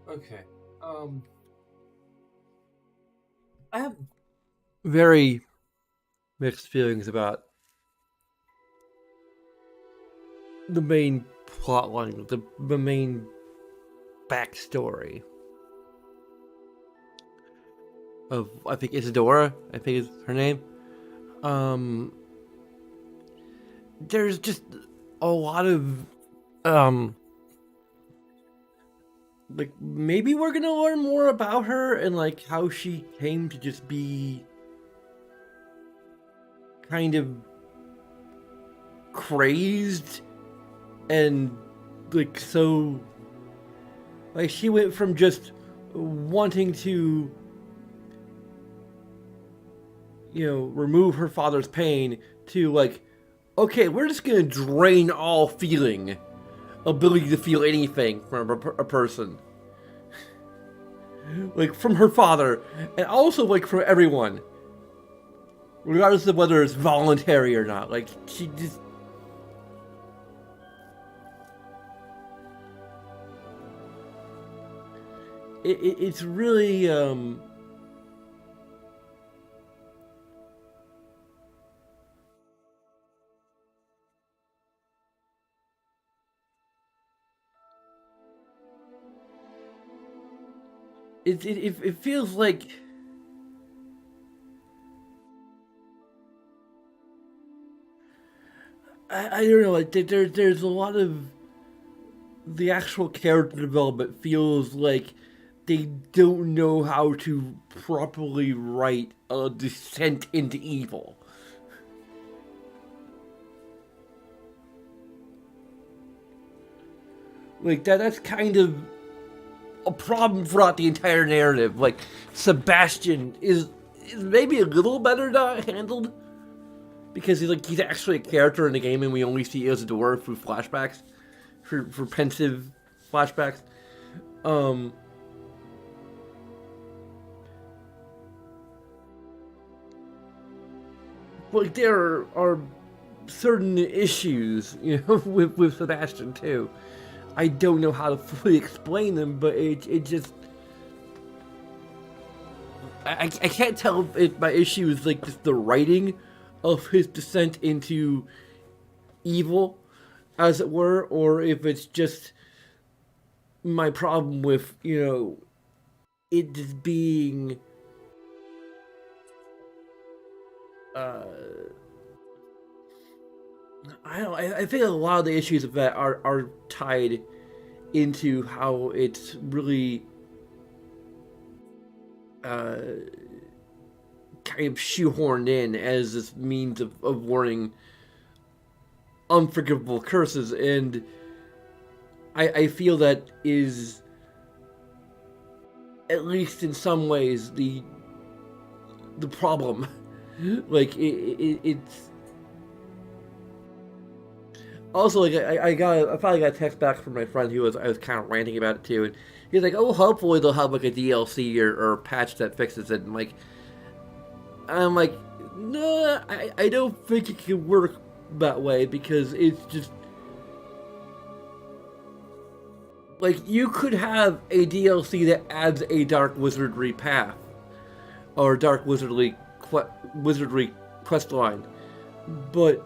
Okay. I have very mixed feelings about the main plot line, the main backstory of, I think, Isadora. I think is her name. Um, there's just a lot of um, like maybe we're gonna learn more about her and like how she came to just be kind of crazed and like so like she went from just wanting to remove her father's pain to like, okay, we're just gonna drain all feeling, ability to feel anything from a person, like from her father, and also like from everyone, regardless of whether it's voluntary or not. Like she just, it's really it feels like I don't know, like there's a lot of the actual character development feels like they don't know how to properly write a descent into evil. Like that's kind of a problem throughout the entire narrative. Like Sebastian is maybe a little better not handled because he's actually a character in the game and we only see Isadora through flashbacks, for pensive flashbacks. Um, like there are certain issues, with Sebastian too. I don't know how to fully explain them, but it just I can't tell if my issue is like just the writing of his descent into evil, as it were, or if it's just my problem with it just being uh I don't I think a lot of the issues of that are tied into how it's really uh kind of shoehorned in as this means of warning unforgivable curses, and I feel that is at least in some ways the problem. Like it's also like I finally got a text back from my friend who I was kind of ranting about it too, and he's like, oh, hopefully they'll have like a DLC or patch that fixes it, and like I'm like, no, I don't think it can work that way because it's just like you could have a DLC that adds a dark wizardry path or dark wizardry quest line, but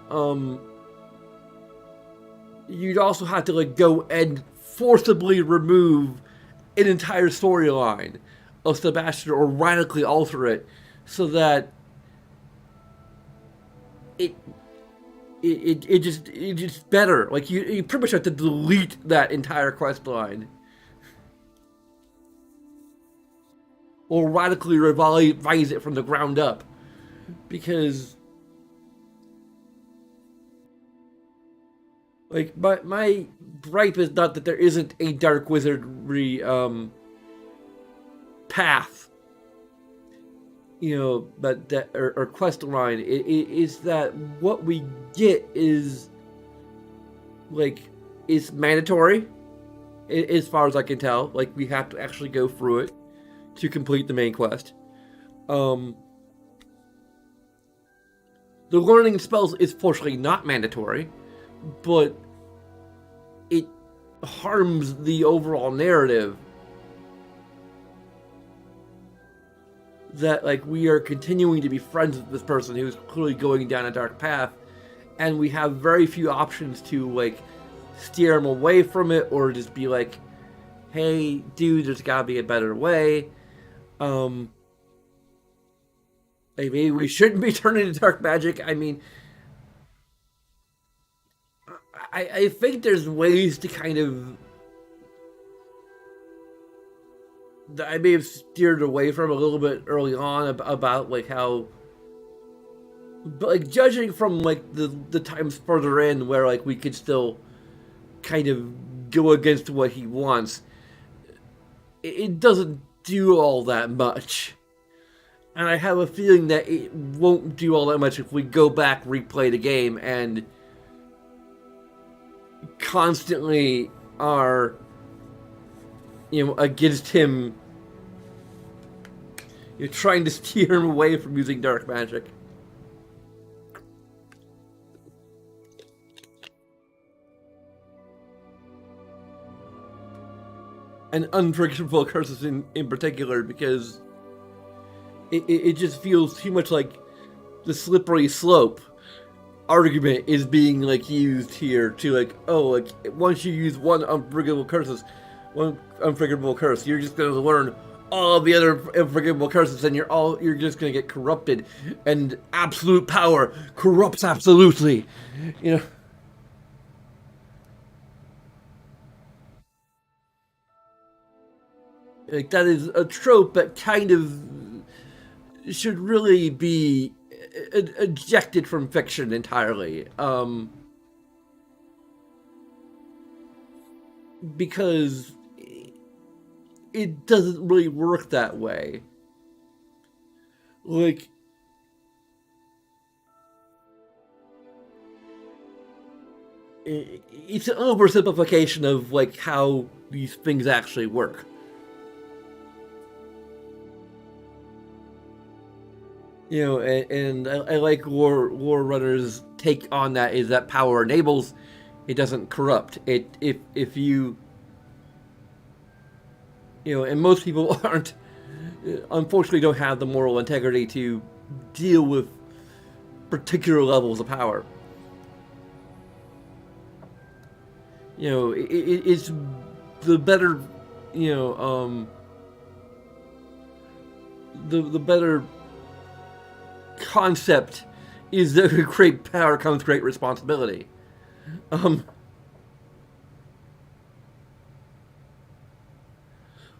you'd also have to like go and forcibly remove an entire storyline of Sebastian or radically alter it so that it it just better. Like you pretty much have to delete that entire quest line or radically revise it from the ground up because like my gripe is not that there isn't a dark wizardry path, that or quest line. It is that what we get is like is mandatory as far as I can tell. Like we have to actually go through it to complete the main quest. Um, the learning spells is fortunately not mandatory, but it harms the overall narrative that like we are continuing to be friends with this person who's clearly going down a dark path, and we have very few options to like steer him away from it or just be like, hey dude, there's gotta be a better way. um like maybe we shouldn't be turning to dark magic. I mean, I think there's ways to kind of that I may have steered away from a little bit early on about like how, but like judging from like the times further in where like we could still kind of go against what he wants, it doesn't do all that much. And I have a feeling that it won't do all that much if we go back, replay the game, and constantly are, you know, against him. You're trying to steer him away from using dark magic. And unpredictable curses in particular, because it just feels too much like the slippery slope argument is being like used here to like, oh, like once you use one unforgivable curse, you're just gonna learn all of the other unforgivable curses, and you're just gonna get corrupted, and absolute power corrupts absolutely, you know. Like that is a trope that kind of should really be ejected from fiction entirely, because it doesn't really work that way. Like, it's an oversimplification of like how these things actually work. You know, and I like War Runner's take on that, is that power enables, it doesn't corrupt. It if you, you know, and most people aren't, unfortunately, don't have the moral integrity to deal with particular levels of power. You know, it's the better, you know, the better concept is that with great power comes great responsibility. Um,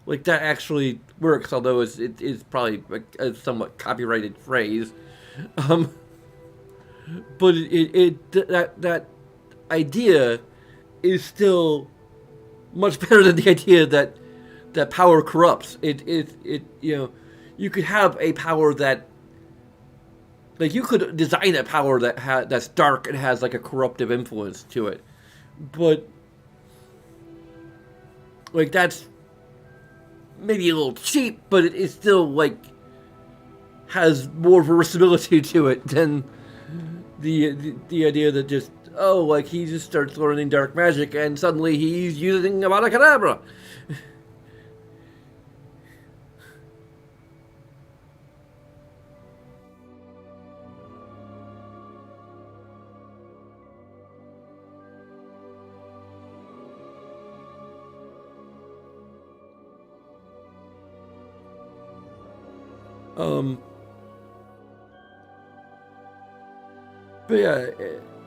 like that actually works, although it's probably a somewhat copyrighted phrase. Um, but that idea is still much better than the idea that power corrupts. It you know, you could have a power that, like, you could design a power that's dark and has like a corruptive influence to it, but like that's maybe a little cheap, but it is still like has more versatility to it than the idea that just, oh, like he just starts learning dark magic and suddenly he's using Avada Kedavra. um, but yeah,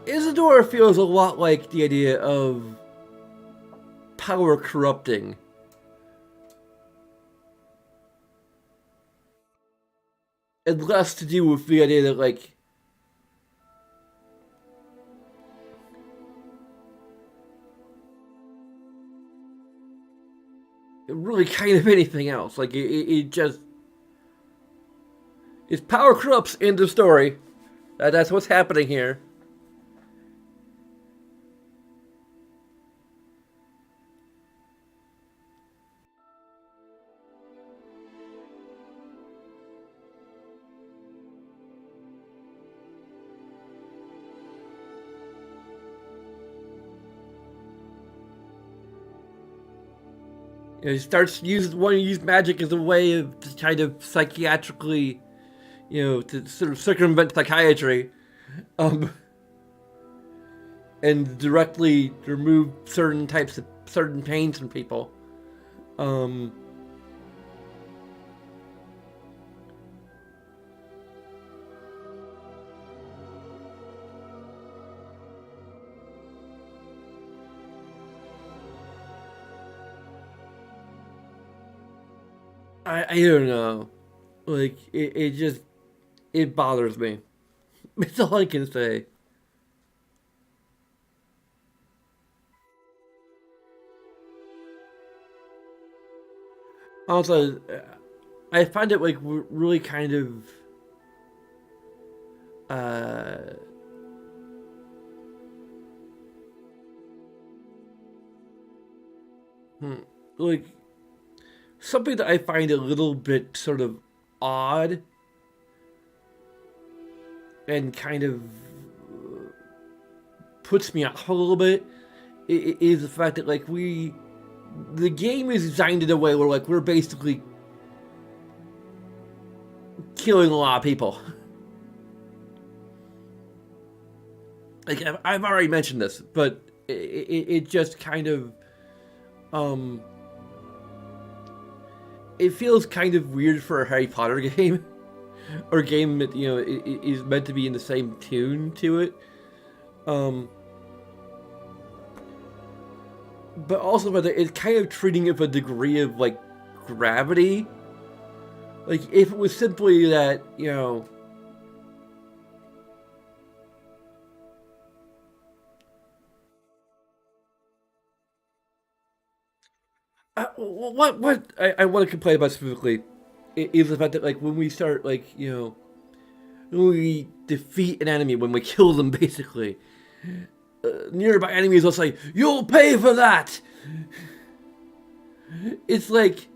Isadora feels a lot like the idea of power corrupting. And less to do with the idea that like really kind of anything else. Like it just, it's power corrupts, end of story. That's what's happening here. He starts wanting to use magic as a way of kind of psychiatrically, to sort of circumvent psychiatry, um, and directly remove certain pains from people. Um, I don't know. Like it bothers me. It's all I can say. Also, I find it like really kind of uh, hmm, like something that I find a little bit sort of odd and kind of puts me off a little bit is the fact that like the game is designed in a way where like we're basically killing a lot of people. Like I've already mentioned this, but it just kind of um it feels kind of weird for a Harry Potter game or a game that is meant to be in the same tune to it. Um, but also, but it's kind of treating it with a degree of like gravity. Like if it was simply that what I want to complain about specifically is the fact that like when we start like when we defeat an enemy, when we kill them basically, nearby enemies will say, "You'll pay for that." It's like,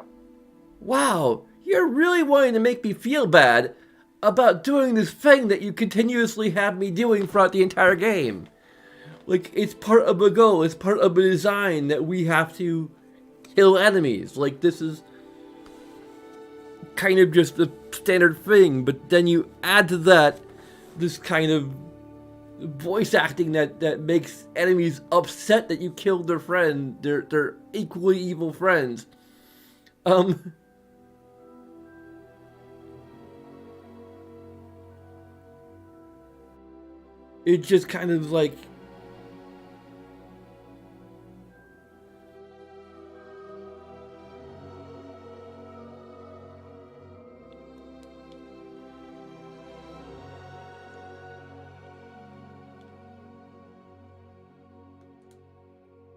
wow, you're really wanting to make me feel bad about doing this thing that you continuously have me doing throughout the entire game. Like, it's part of a goal, it's part of a design that we have to kill enemies. Like, this is kind of just a standard thing, but then you add to that this kind of voice acting that makes enemies upset that you killed their friend, their equally evil friends. It just kind of like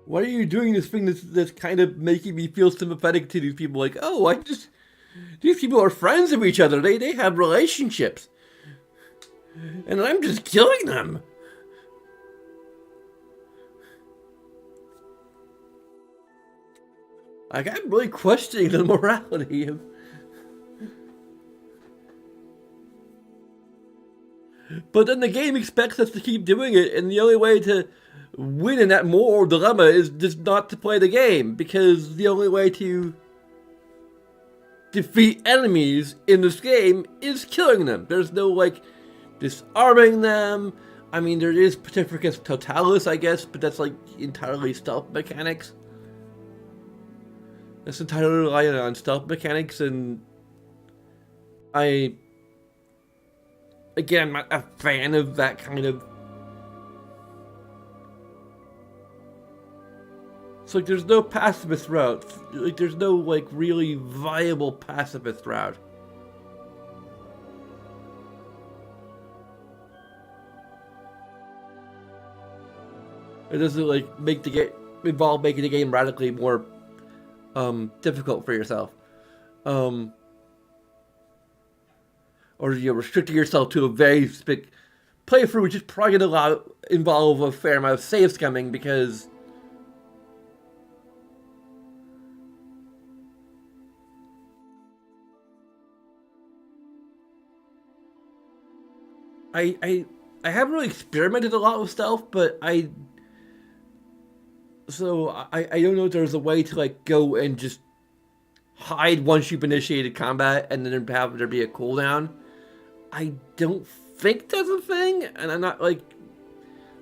why are you doing this thing that's kind of making me feel sympathetic to these people? Like, oh, these people are friends of each other. They have relationships, and I'm just killing them. Like, I'm really questioning the morality of. But then the game expects us to keep doing it, and the only way to win in that moral dilemma is just not to play the game, because the only way to defeat enemies in this game is killing them. There's no like disarming them. I mean, there is Pacificus Totalis, I guess, but that's like entirely stealth mechanics. That's entirely reliant on stealth mechanics, and I, again, I'm not a fan of that kind of. It's like there's no pacifist route. Like there's no like really viable pacifist route. It doesn't like make the game involve making the game radically more difficult for yourself, or you're restricting yourself to a very specific playthrough, which is probably going to involve a fair amount of save scumming because. I haven't really experimented a lot with stealth, but I don't know if there's a way to like go and just hide once you've initiated combat and then have there be a cooldown. I don't think that's a thing, and I'm not like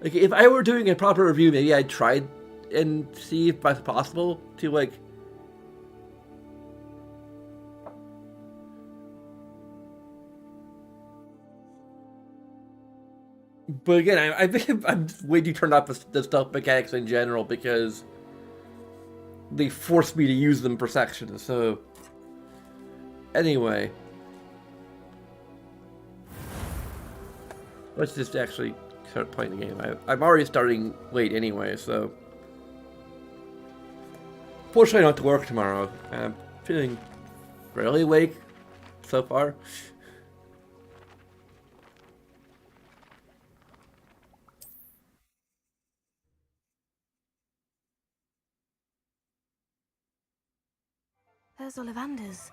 if I were doing a proper review, maybe I'd try and see if that's possible to like. But again, I think I'm way too turned off the stealth mechanics in general because they force me to use them per section. So anyway, let's just actually start playing the game. I'm already starting late anyway, so fortunately I don't have to work tomorrow. I'm feeling fairly awake so far. There's Ollivander's.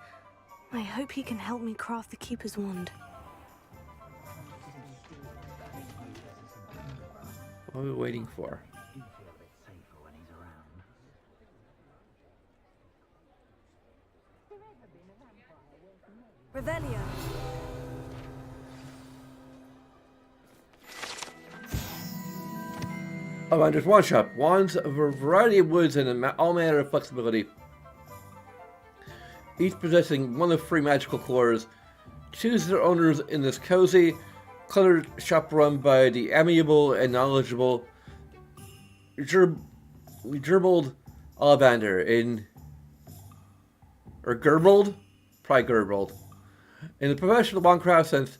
I hope he can help me craft the Keeper's Wand. What are we waiting for? Revelio. Oh, and there's one shop. Wands of a variety of woods and all manner of flexibility. Each possessing one of 3 magical cores. Choose their owners in this cozy, cluttered shop run by the amiable and knowledgeable gerbled Ollivander in... Or Gerbold? Probably Gerbold. In the profession of wandcraft since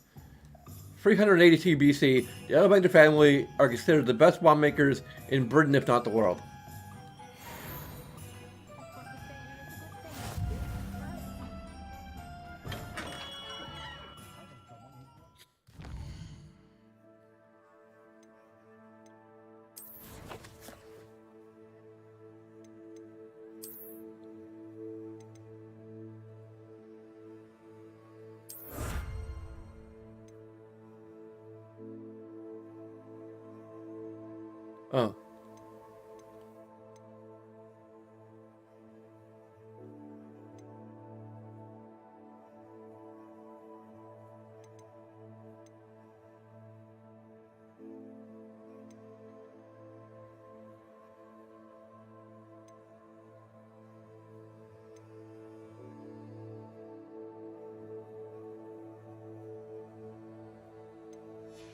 382 BC, the Ollivander family are considered the best wand makers in Britain, if not the world. Oh.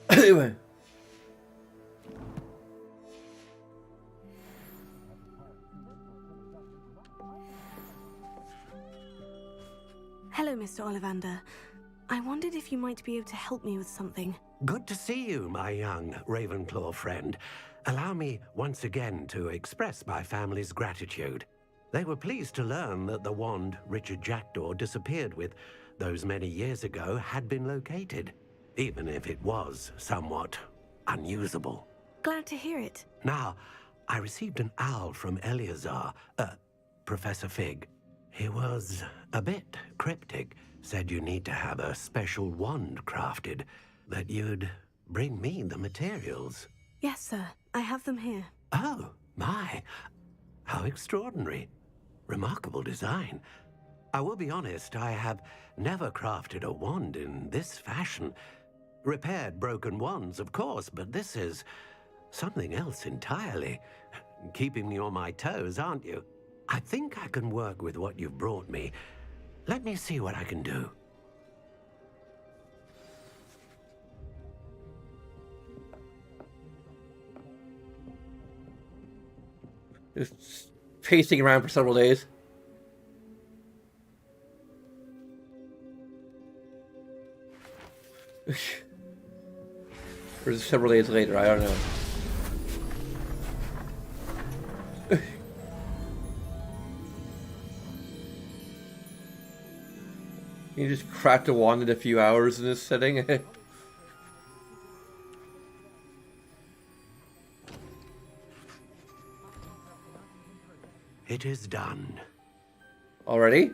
Anyway. Hello, Mr. Ollivander. I wondered if you might be able to help me with something. Good to see you, my young Ravenclaw friend. Allow me once again to express my family's gratitude. They were pleased to learn that the wand Richard Jackdaw disappeared with those many years ago had been located, even if it was somewhat unusable. Glad to hear it. Now, I received an owl from Eleazar, Professor Fig. He was a bit cryptic, said you need to have a special wand crafted, that you'd bring me the materials. Yes, sir. I have them here. Oh, my. How extraordinary. Remarkable design. I will be honest, I have never crafted a wand in this fashion. Repaired broken wands, of course, but this is something else entirely. Keeping me on my toes, aren't you? I think I can work with what you've brought me. Let me see what I can do. Just pacing around for several days. Or is it several days later? I don't know. You just cracked a wand in a few hours in this setting. It is done. Already?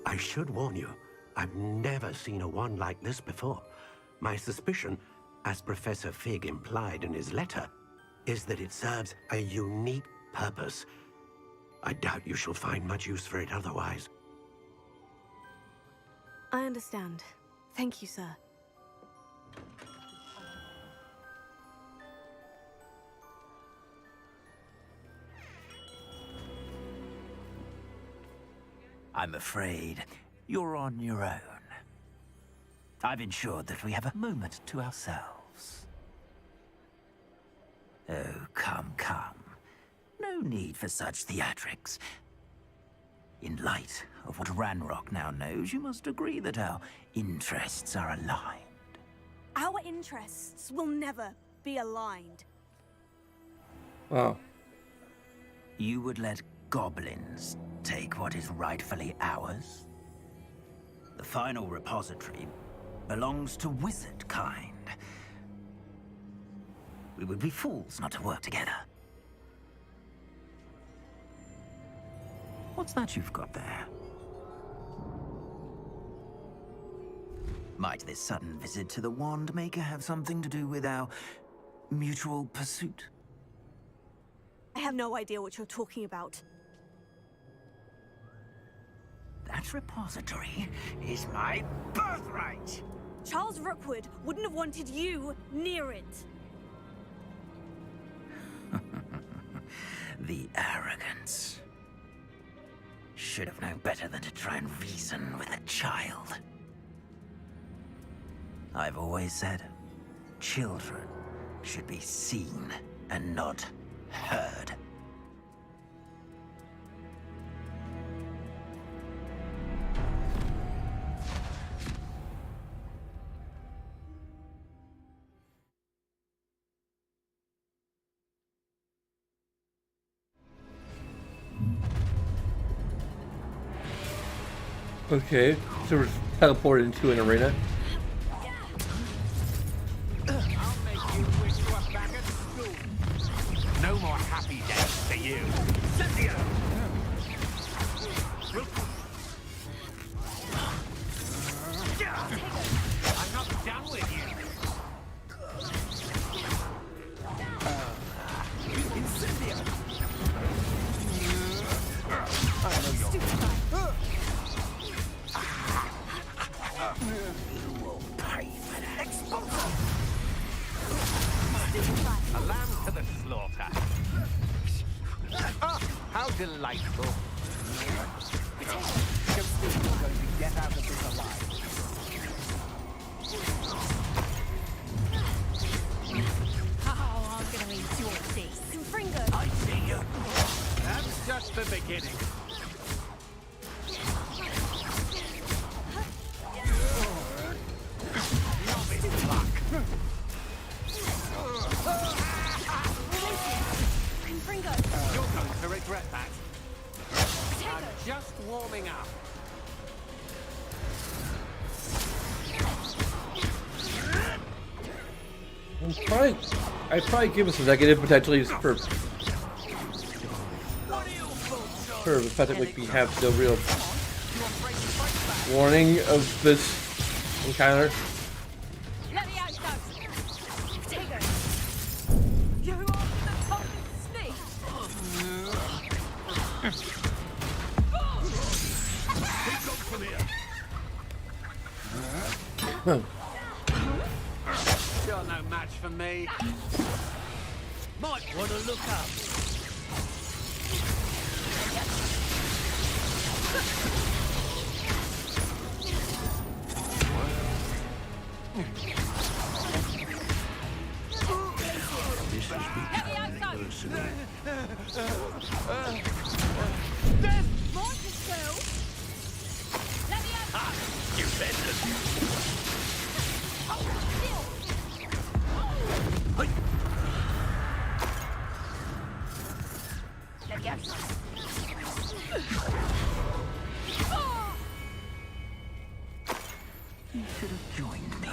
I should warn you, I've never seen a wand like this before. My suspicion, as Professor Fig implied in his letter, is that it serves a unique purpose. I doubt you shall find much use for it otherwise. I understand. Thank you, sir. I'm afraid you're on your own. I've ensured that we have a moment to ourselves. Oh, come, come. No need for such theatrics. In light of what Ranrock now knows, you must agree that our interests are aligned. Our interests will never be aligned. Wow. You would let goblins take what is rightfully ours? The final repository belongs to wizard kind. We would be fools not to work together. What's that you've got there? Might this sudden visit to the Wand Maker have something to do with our mutual pursuit? I have no idea what you're talking about. That repository is my birthright! Charles Rookwood wouldn't have wanted you near it. The arrogance. Should have known better than to try and reason with a child. I've always said, children should be seen and not heard. Okay, so we're teleported into an arena. I'll make you wish you were back at school. No more happy days for you. Cynthia! I'm not done with you. Cynthia! I know you're... You will pay for that. Expulsion! A lamb to the slaughter. Ah, how delightful. Don't think you're going to get out of this alive. Oh, I'm gonna enjoy this. Confringo! I see you. That's just the beginning. Confringo! You're going to regret that. I'm just warming up. I'd probably give us a negative potentially for the fact that like we have no real warning of this encounter. Let me out, Doug! Potato! You are the top snake! You're no match for me. Might want to look up. This has become personal. Let me out! You better. Let me out! You should have joined me.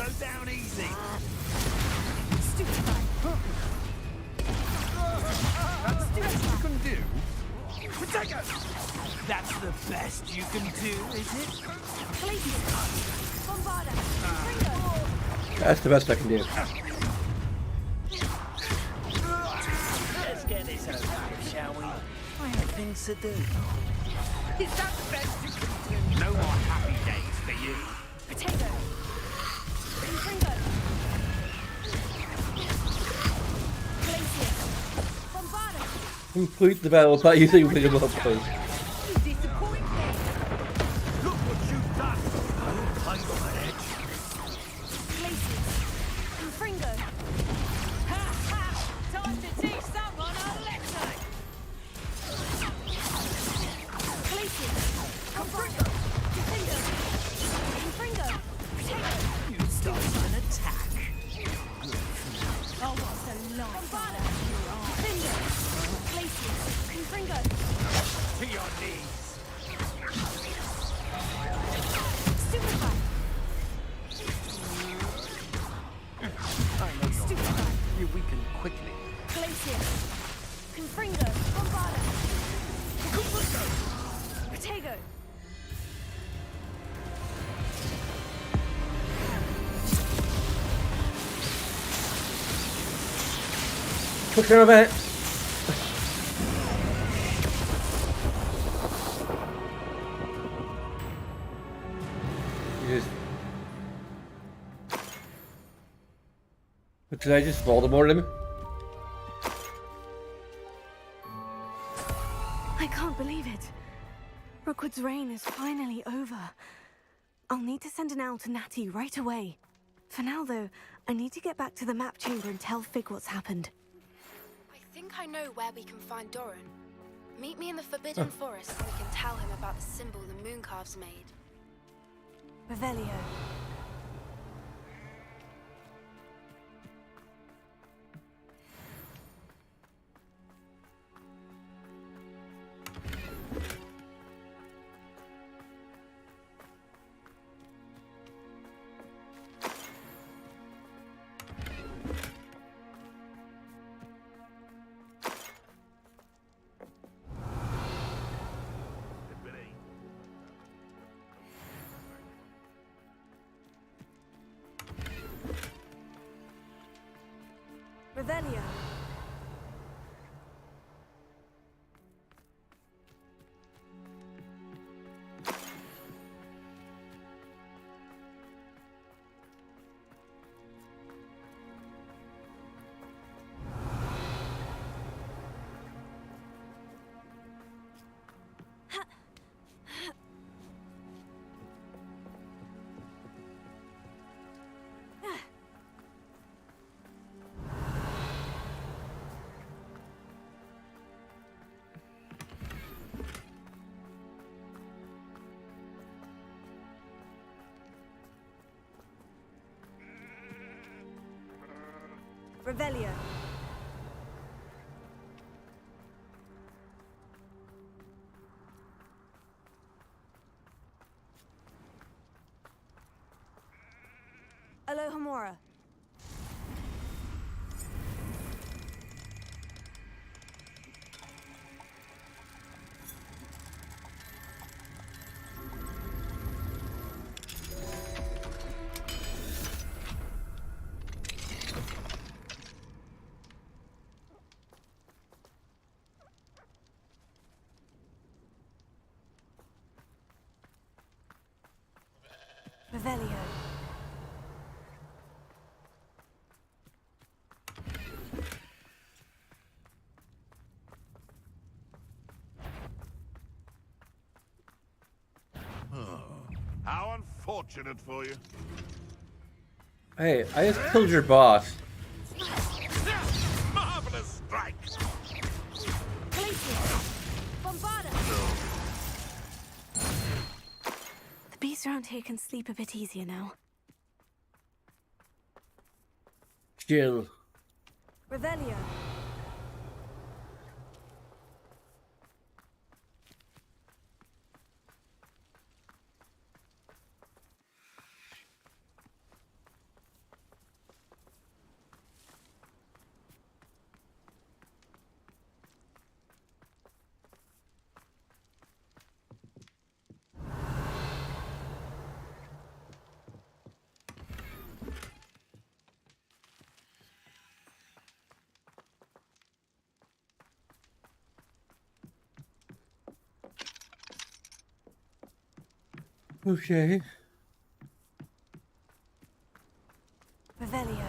go down easy. Stupefy. That's the best you can do. Potato! That's the best you can do, is it? Glacier. Bombarda. Ringo. That's the best I can do. Let's get this over, shall we? I have things to do. Is that the best you can do? No more happy days for you. Potato. Ringo. Glacier. Bombarda. Complete the battle by using winnable points. You disappoint me. Look what you've done! Don't play on that edge. Glacier. Ringo. Ha ha! Time to teach someone our lesson! Glacier. Bombarda. Ringo. Ringo. Potato. You started an attack. Oh, what's the life Bombarda. of your eye? Ringo. Glacier. Ringo. To your knees. Stupefy. Stupefy. You weaken quickly. Glacier. Confringo. Bombarda. Protego. Quick turn event. But did I just Voldemort him? I can't believe it. Rookwood's reign is finally over. I'll need to send an owl to Natty right away. For now, though, I need to get back to the map chamber and tell Fig what's happened. I think I know where we can find Doran. Meet me in the Forbidden Forest and we can tell him about the symbol the Mooncalves made. Revelio. Revelio. Revelio. Alohomora. Revelio. How unfortunate for you. Hey, I just killed your boss. Marvelous strike. Glacier. Bombarda. The beasts around here can sleep a bit easier now. Jill. Revelio. Okay. Revelio.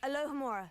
Alohomora.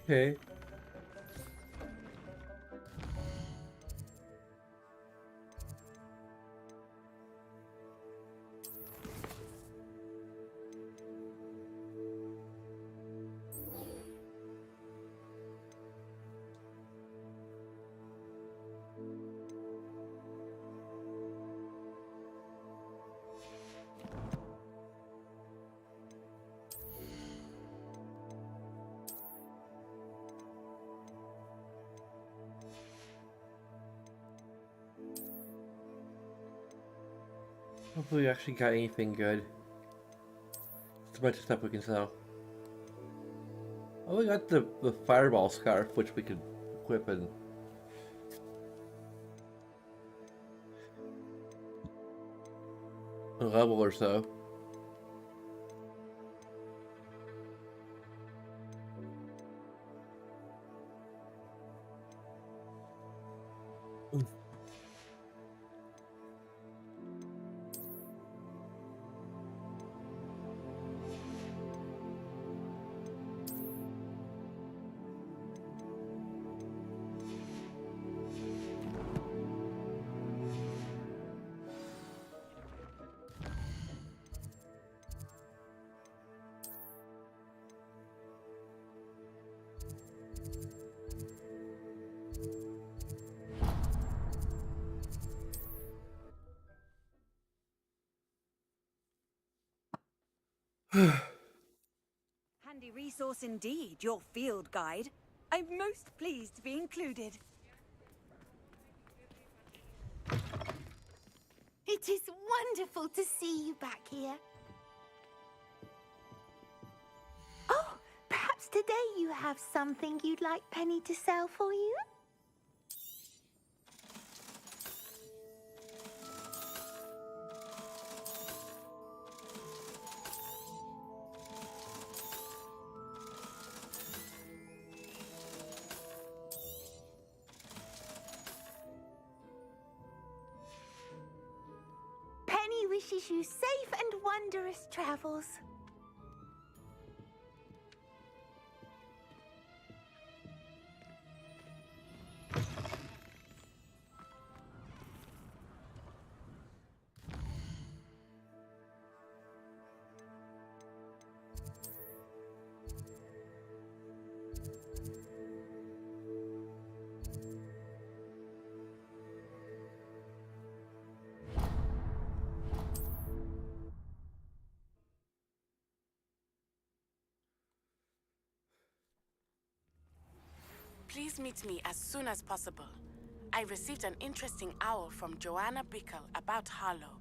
Okay. Hopefully we actually got anything good. It's a bunch of stuff we can sell. Oh, we got the fireball scarf, which we could equip in a level or so. Handy resource indeed, your field guide. I'm most pleased to be included. It is wonderful to see you back here. Oh, perhaps today you have something you'd like Penny to sell for you? Penny wishes you safe and wondrous travels. Please meet me as soon as possible. I received an interesting owl from Joanna Bickle about Harlow.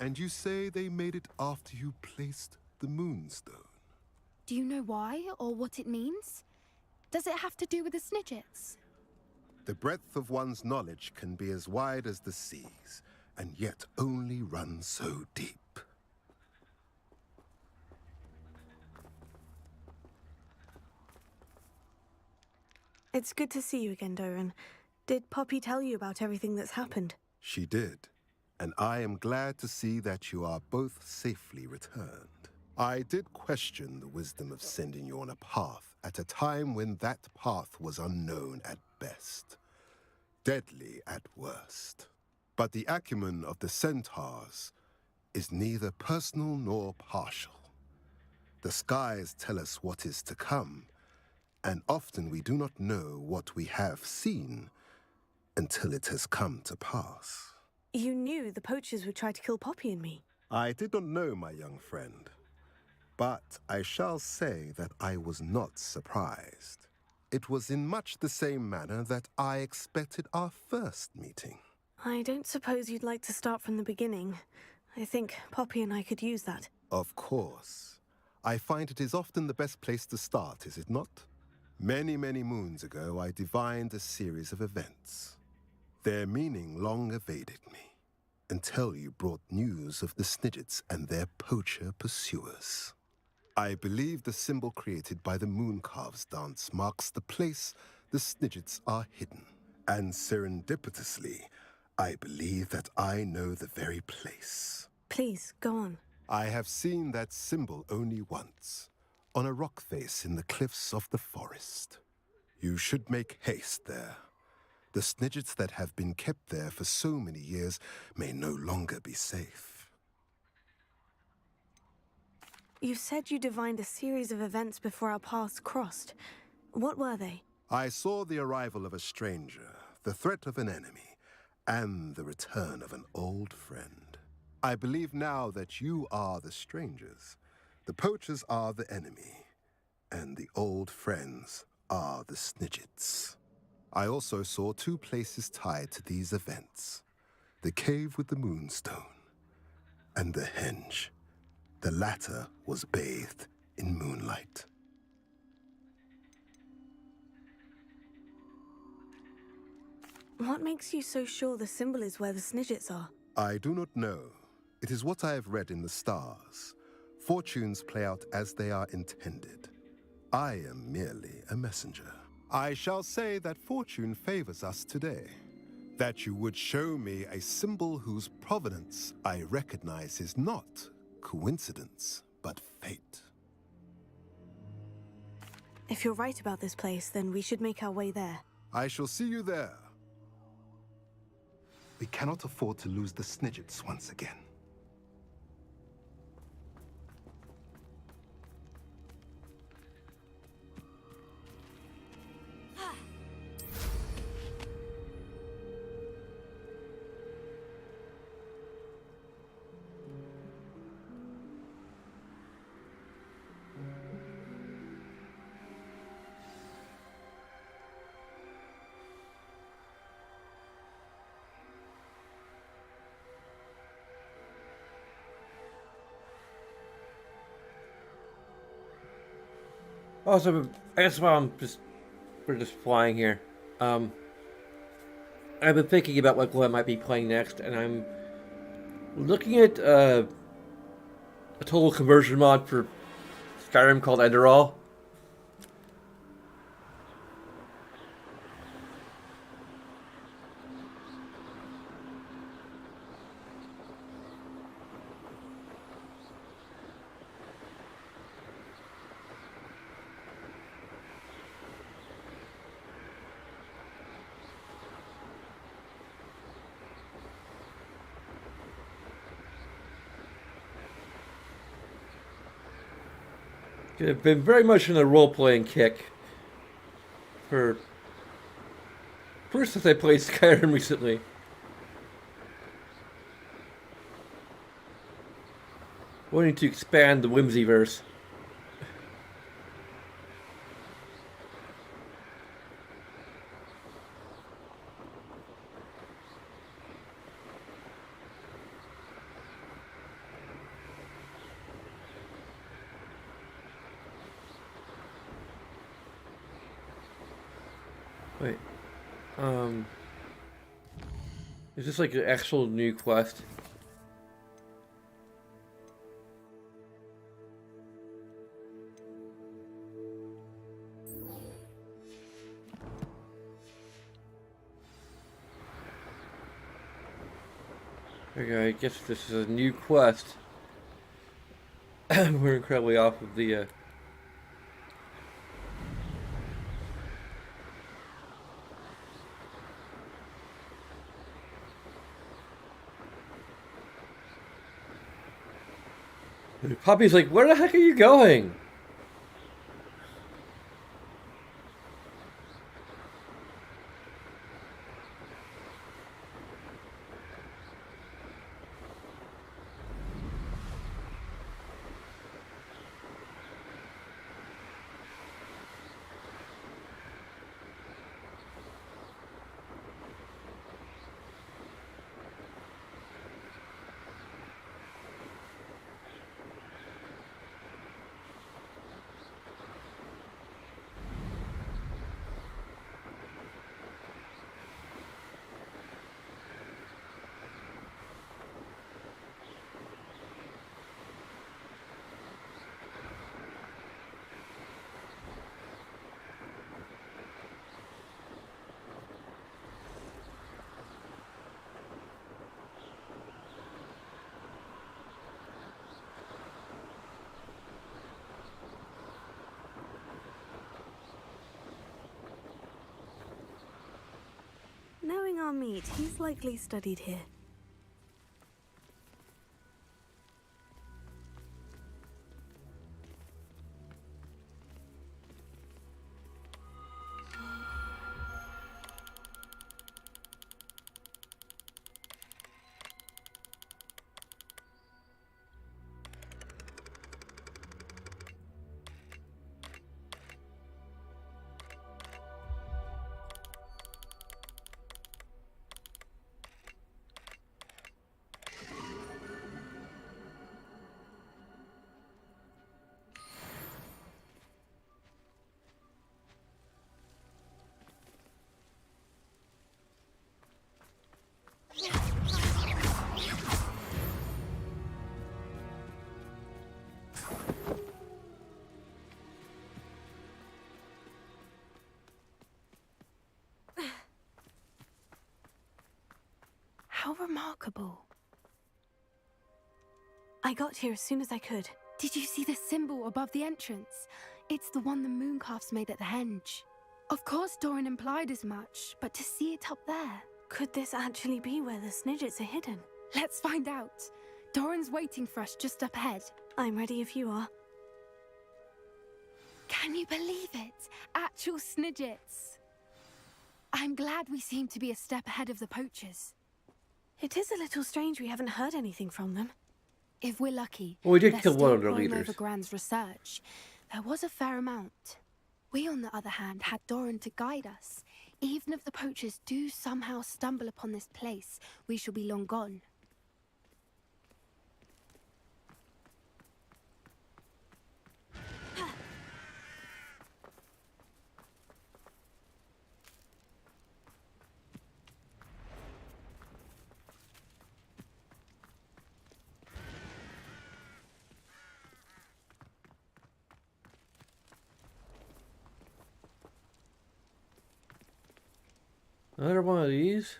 And you say they made it after you placed the moonstone? Do you know why or what it means? Does it have to do with the Snidgets? The breadth of one's knowledge can be as wide as the seas, and yet only run so deep. It's good to see you again, Doran. Did Poppy tell you about everything that's happened? She did, and I am glad to see that you are both safely returned. I did question the wisdom of sending you on a path at a time when that path was unknown at best, deadly at worst. But the acumen of the centaurs is neither personal nor partial. The skies tell us what is to come, and often we do not know what we have seen until it has come to pass. You knew the poachers would try to kill Poppy and me. I did not know, my young friend, but I shall say that I was not surprised. It was in much the same manner that I expected our first meeting. I don't suppose you'd like to start from the beginning. I think Poppy and I could use that. Of course. I find it is often the best place to start, is it not? Many, many moons ago, I divined a series of events. Their meaning long evaded me, until you brought news of the Snidgets and their poacher pursuers. I believe the symbol created by the Mooncalves dance marks the place the Snidgets are hidden. And serendipitously, I believe that I know the very place. Please, go on. I have seen that symbol only once, on a rock face in the cliffs of the forest. You should make haste there. The Snidgets that have been kept there for so many years may no longer be safe. You said you divined a series of events before our paths crossed. What were they? I saw the arrival of a stranger, the threat of an enemy, and the return of an old friend. I believe now that you are the strangers. The poachers are the enemy, and the old friends are the Snidgets. I also saw two places tied to these events: the cave with the moonstone and the henge. The latter was bathed in moonlight. What makes you so sure the symbol is where the Snidgets are? I do not know. It is what I have read in the stars. Fortunes play out as they are intended. I am merely a messenger. I shall say that fortune favors us today. That you would show me a symbol whose provenance I recognize is not coincidence, but fate. If you're right about this place, then we should make our way there. I shall see you there. We cannot afford to lose the Snidgets once again. Also, I guess while we're just flying here, I've been thinking about what I might be playing next, and I'm looking at a total conversion mod for Skyrim called Enderall. I've been very much in a role-playing kick for first since I played Skyrim recently. Wanting to expand the Whimsy verse. Wait, is this like an actual new quest? Okay, I guess this is a new quest. We're incredibly off of the, Poppy's like, where the heck are you going? Knowing our meat, he's likely studied here. How remarkable. I got here as soon as I could. Did you see the symbol above the entrance? It's the one the mooncalfs made at the henge. Of course Doran implied as much, but to see it up there... Could this actually be where the Snidgets are hidden? Let's find out. Doran's waiting for us just up ahead. I'm ready if you are. Can you believe it? Actual Snidgets. I'm glad we seem to be a step ahead of the poachers. It is a little strange we haven't heard anything from them. If we're lucky, well, we did they're kill one of still their going leaders. over Gran's research. There was a fair amount. We, on the other hand, had Doran to guide us. Even if the poachers do somehow stumble upon this place, we shall be long gone. Another one of these?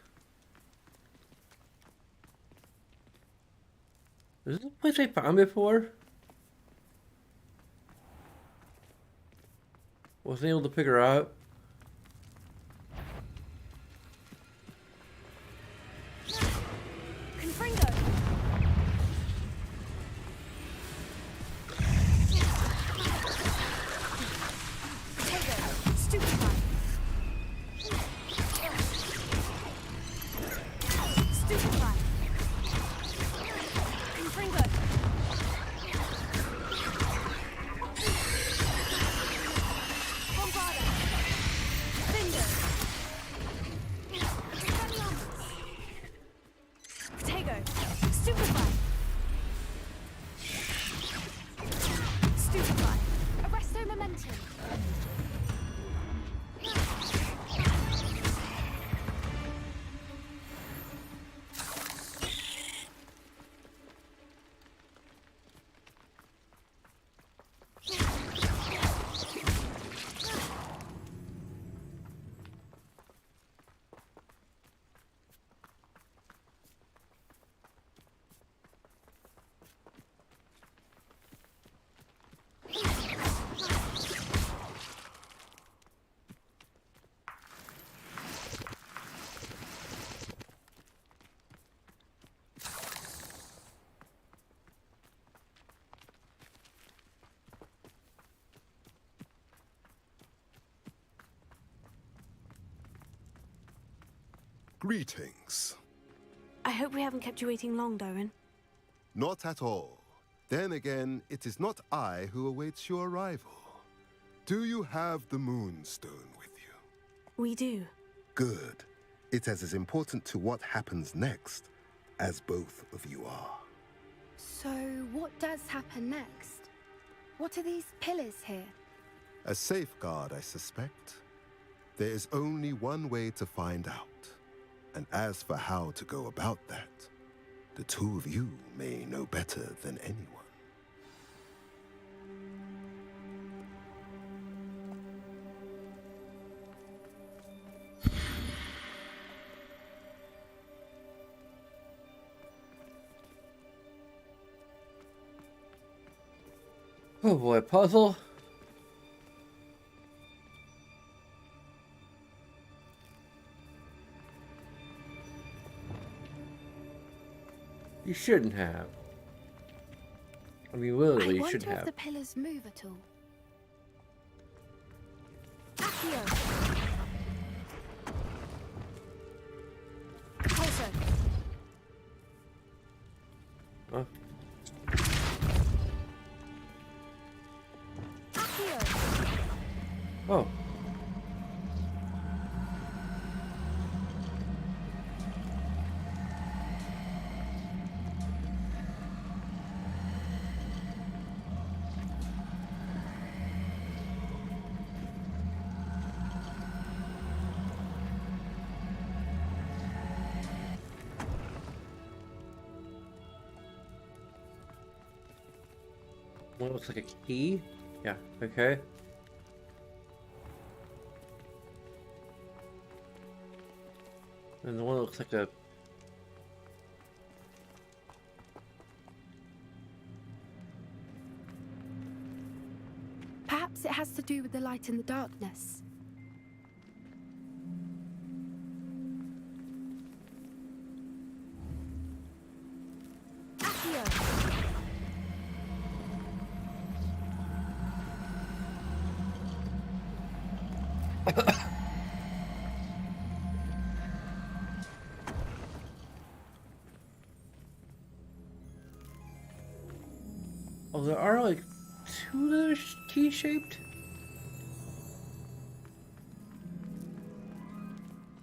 Is this the place I found before? Wasn't able to pick her out. Confringo! Greetings. I hope we haven't kept you waiting long, Doran. Not at all. Then again, it is not I who awaits your arrival. Do you have the Moonstone with you? We do. Good. It is as important to what happens next as both of you are. So, what does happen next? What are these pillars here? A safeguard, I suspect. There is only one way to find out. And as for how to go about that, the two of you may know better than anyone. Oh boy, puzzle. You shouldn't have. I mean, literally, you shouldn't I wonder have. if the pillars move at all. Accio. Pulso. Huh? Accio. Oh. One looks like a key. Yeah, okay. And the one that looks like a... Perhaps it has to do with the light in the darkness. Accio. Oh, there are like two that are T-shaped?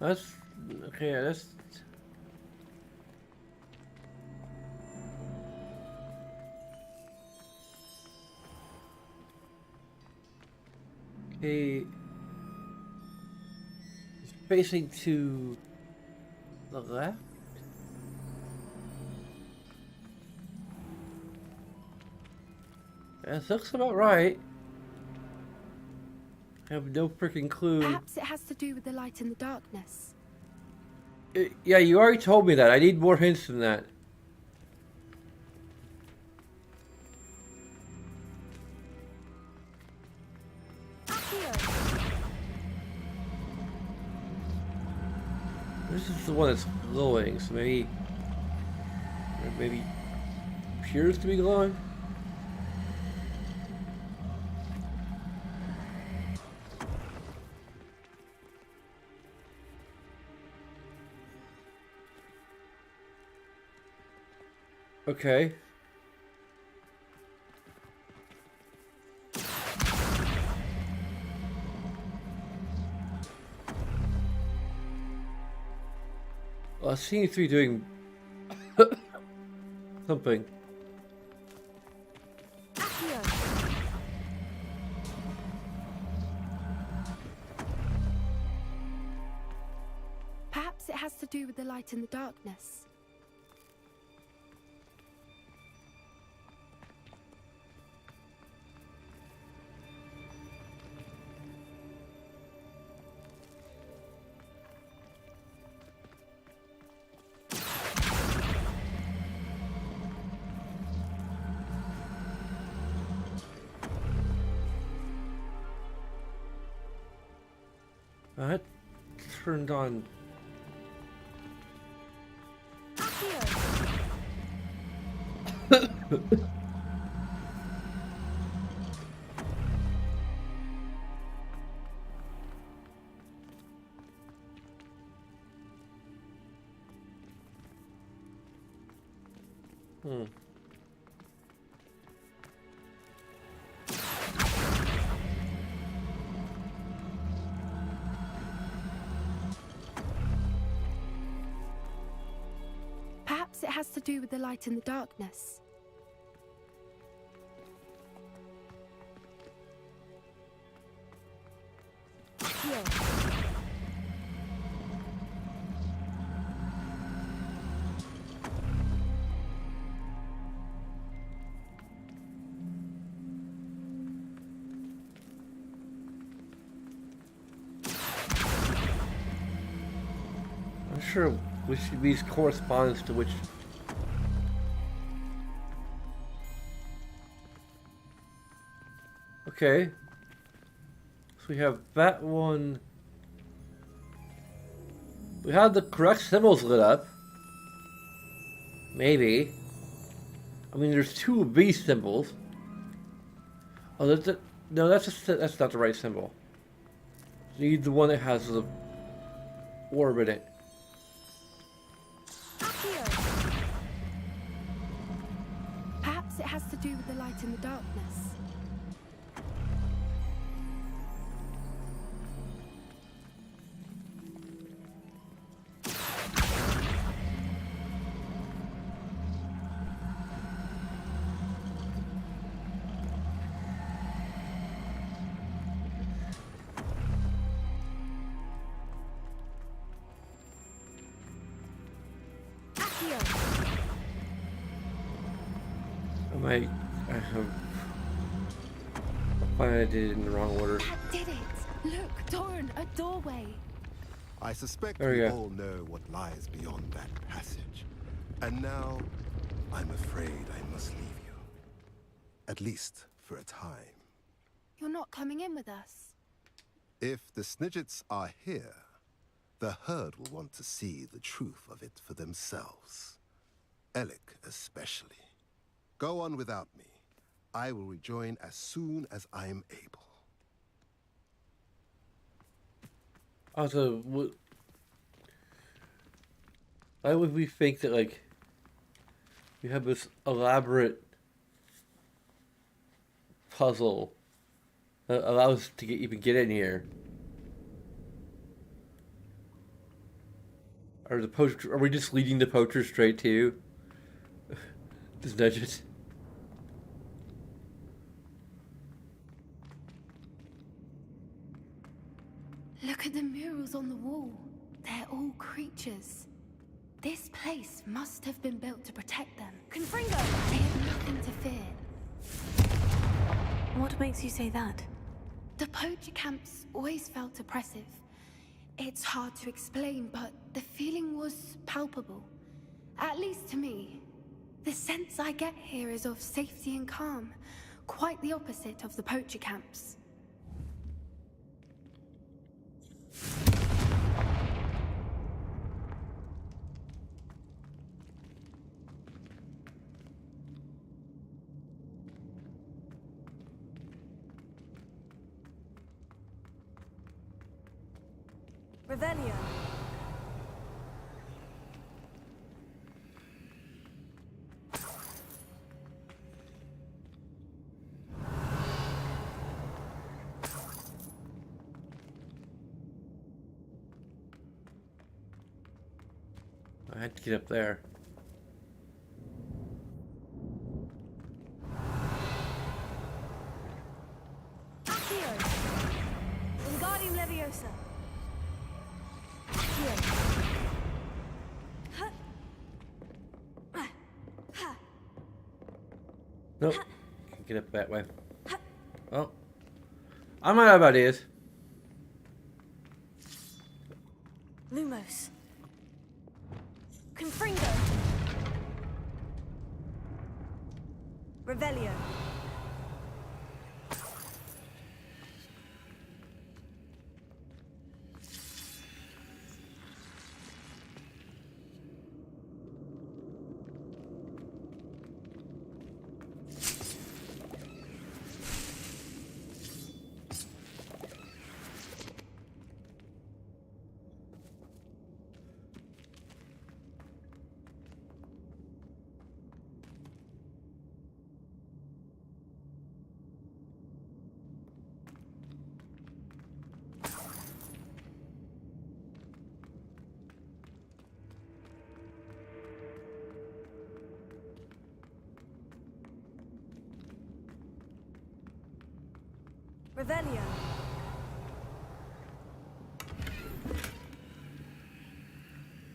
That's... okay, yeah, that's... okay... It's facing to the left? That looks about right. I have no freaking clue. Perhaps it has to do with the light in the darkness. Yeah, you already told me that. I need more hints than that. Accio. This is the one that's glowing, so maybe appears to be glowing. Okay. Well, I seem to be doing something. Accio. Perhaps it has to do with the light in the darkness. That turned on. Accio. Perhaps it has to do with the light in the darkness. Heal. I'm sure which of these corresponds to which. Okay. So we have that one. We have the correct symbols lit up. Maybe. I mean, there's two of these symbols. Oh, that's it. No, that's not the right symbol. You need the one that has the orb in it. Perhaps it has to do with the light in the darkness. I did it in the wrong order. That did it! Look, Doran, a doorway. I suspect There we we go. all know what lies beyond that passage. And now, I'm afraid I must leave you. At least for a time. You're not coming in with us. If the Snidgets are here, the herd will want to see the truth of it for themselves. Alec especially. Go on without me. I will rejoin as soon as I am able. Also, why would we think that, like, we have this elaborate puzzle that allows us to even get in here? Are we just leading the poacher straight to? Just nudge it. Look at the murals on the wall. They're all creatures. This place must have been built to protect them. Confringo! They have nothing to fear. What makes you say that? The poacher camps always felt oppressive. It's hard to explain, but the feeling was palpable. At least to me. The sense I get here is of safety and calm. Quite the opposite of the poacher camps. Revelio. I had to get up there. Accio. Wingardium Leviosa. Nope. Can't get up that way. Oh. I'm out of ideas. Lumos. Confringo. Revelio. Revelio.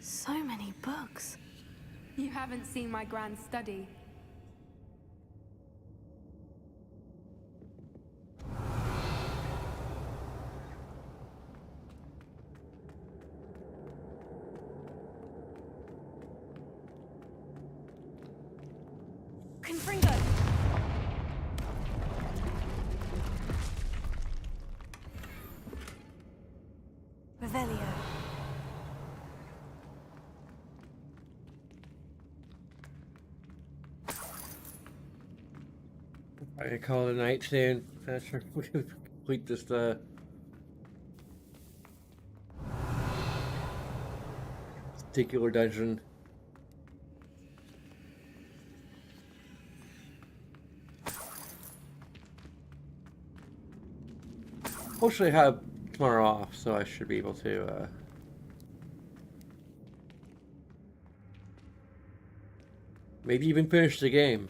So many books. You haven't seen my grand study. Confringo. Revelio. I can call it a night soon. That's sure we can complete this particular dungeon. Hopefully I have tomorrow off, so I should be able to maybe even finish the game.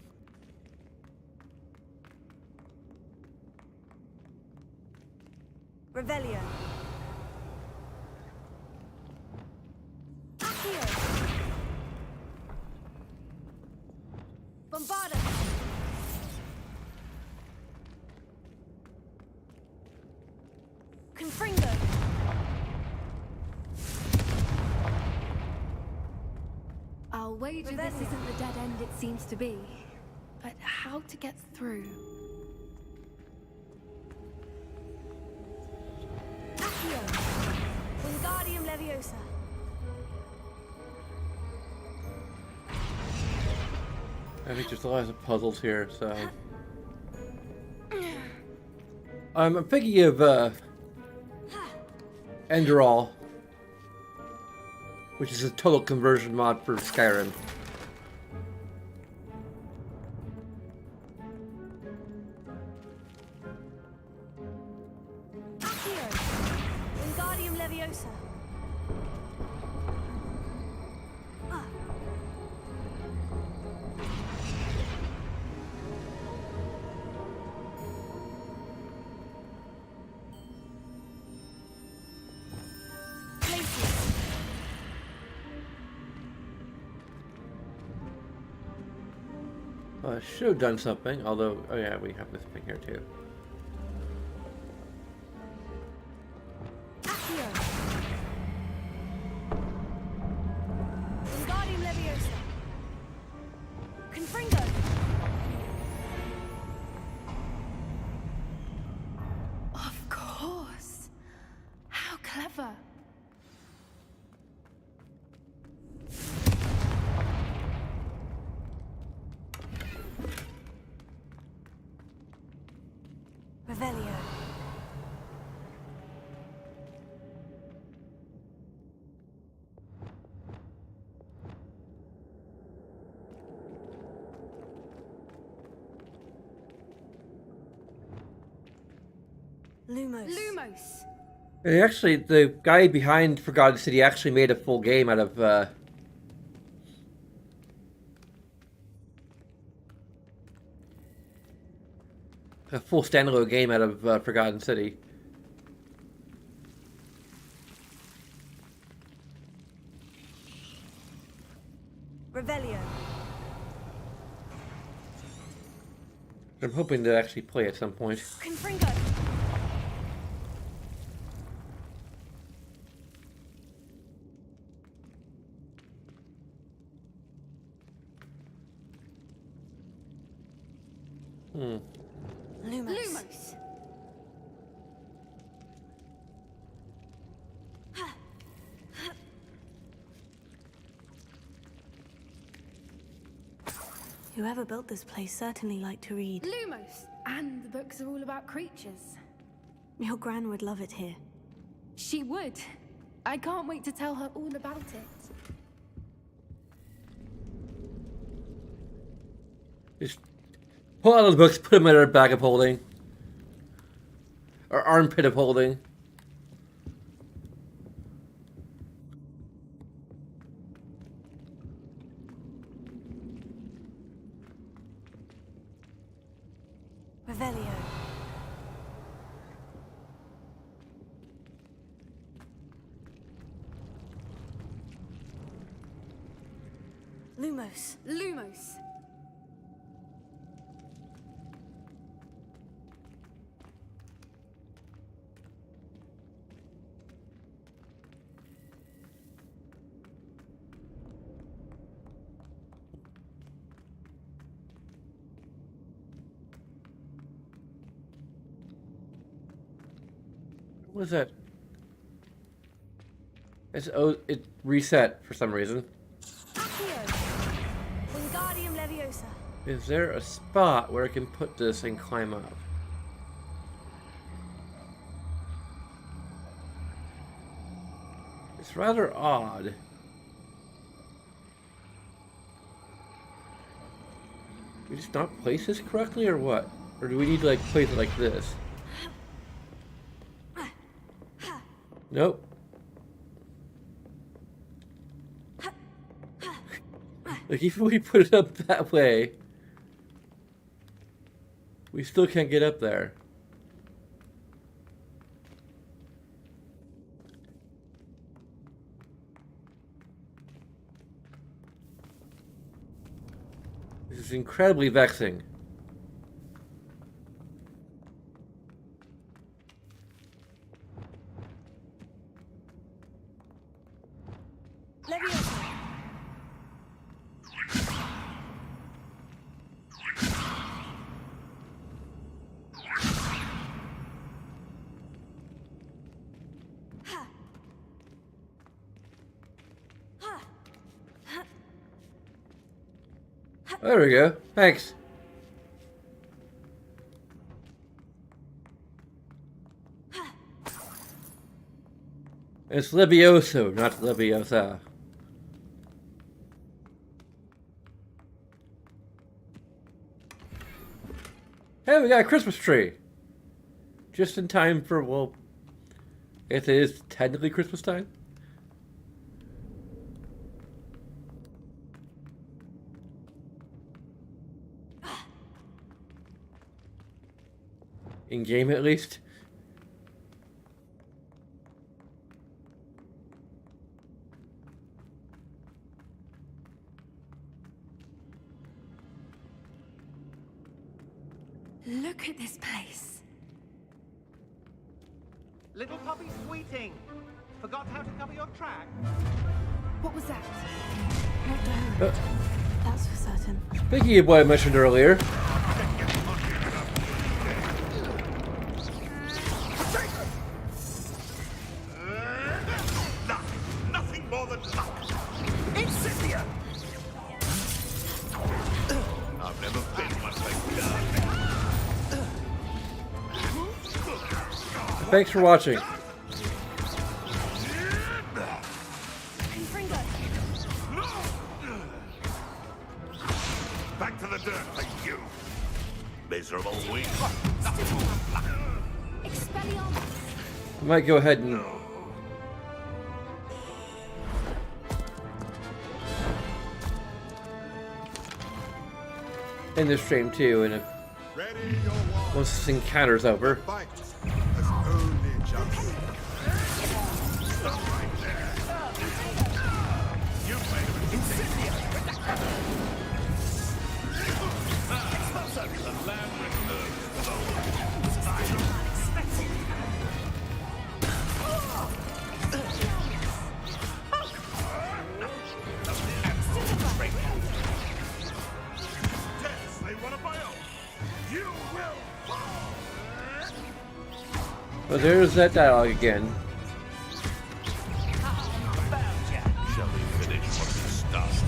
Revelio. Accio. Bombarda. Confringo. I'll wager this isn't the dead end it seems to be. But how to get through? Accio. Wingardium Leviosa. I think there's a lot of puzzles here, so I'm thinking of Enderall, which is a total conversion mod for Skyrim. Accio. Wingardium Leviosa. I should have done something, although, oh yeah, we have this thing here too. Accio. Wingardium Leviosa. Confringo. Of course. How clever. Revelio. Lumos. Lumos. And actually, the guy behind Forgotten City actually made a full game out of a full standalone game out of Forgotten City. Revelio. I'm hoping to actually play at some point. Confringo. Hmm. Lumos. Lumos. Whoever built this place certainly liked to read. Lumos. And the books are all about creatures. Your gran would love it here. She would. I can't wait to tell her all about it. Just pull out of the books, put them in our bag of holding. Or armpit of holding. Revelio. Lumos. Lumos. What was that? It reset for some reason. Accio. Wingardium Leviosa. Is there a spot where I can put this and climb up? It's rather odd. We just not place this correctly or what? Or do we need to like place it like this? Nope. Like even if we put it up that way, we still can't get up there. This is incredibly vexing. Leviosa. There we go. Thanks. It's Levioso, not Leviosa. Hey, we got a Christmas tree. Just in time for, well, I guess it is technically Christmas time. In game, at least. Look at this place. Little puppy sweeting. Forgot how to cover your track? What was that? No, don't. That's for certain. Speaking of what I mentioned earlier. Nothing more than luck. Incendia! I've never been one like that. Thanks for watching. Back to the dirt, like you. Miserable weak. I might go ahead and end this stream too, and once this encounter's over. Well, there's that dialogue again. Shall we finish what we started?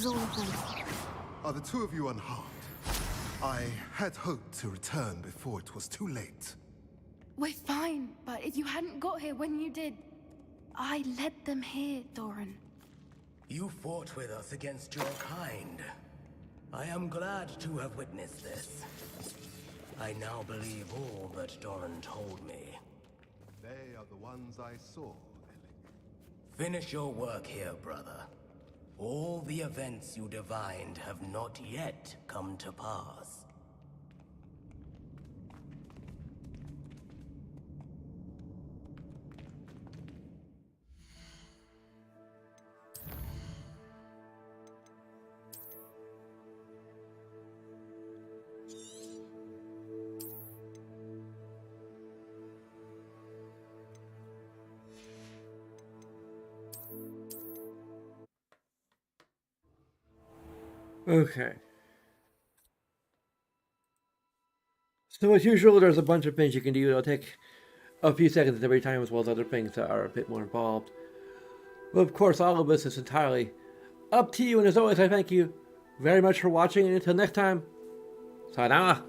was all of them. Are the two of you unharmed? I had hoped to return before it was too late. We're fine, but if you hadn't got here when you did, I led them here, Doran. You fought with us against your kind. I am glad to have witnessed this. I now believe all that Doran told me. They are the ones I saw, Finish your work here, brother. All the events you divined have not yet come to pass. Okay. So as usual, there's a bunch of things you can do. It'll take a few seconds every time, as well as other things that are a bit more involved. But of course, all of this is entirely up to you, and as always, I thank you very much for watching, and until next time, sayonara.